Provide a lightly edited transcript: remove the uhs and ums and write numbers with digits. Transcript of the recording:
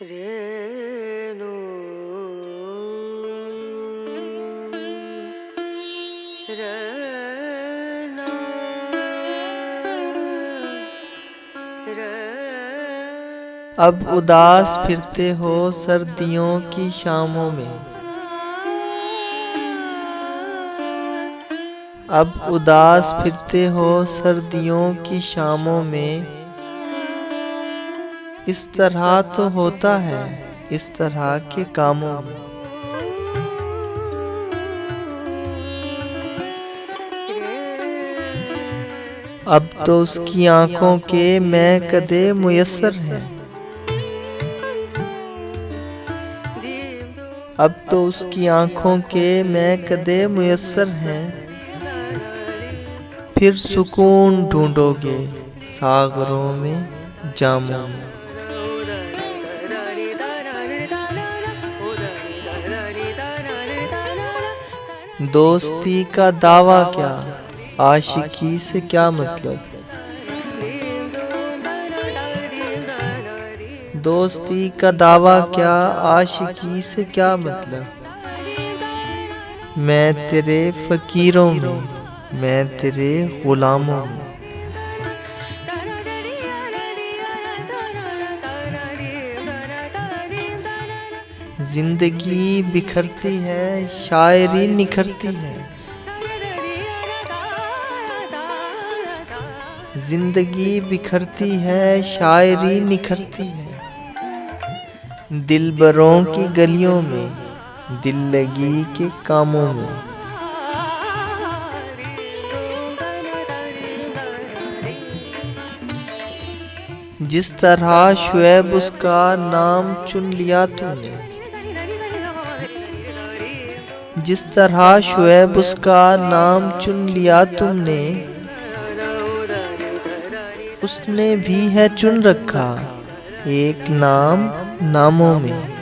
रेणु रना अब उदास फिरते हो सर्दियों की शामों में, अब उदास फिरते हो सर्दियों की शामों में। इस तरह तो होता है इस तरह के कामों में। अब तो उसकी आंखों के मैं कदे मुयस्सर हैं, अब तो उसकी आंखों के मैं कदे मुयस्सर हैं। फिर सुकून ढूंढोगे सागरों में जामों में। दोस्ती का दावा क्या आशिकी से क्या मतलब, दोस्ती का दावा क्या आशिकी से क्या मतलब। मैं तेरे फकीरों में मैं तेरे गुलामों में। जिंदगी बिखरती है शायरी निखरती है, जिंदगी बिखरती है शायरी निखरती है। दिलबरों की गलियों में दिल लगी के कामों में। जिस तरह शुएब उसका नाम चुन लिया तूने, जिस तरह शुएब उसका नाम चुन लिया तुमने। उसने भी है चुन रखा एक नाम नामों में।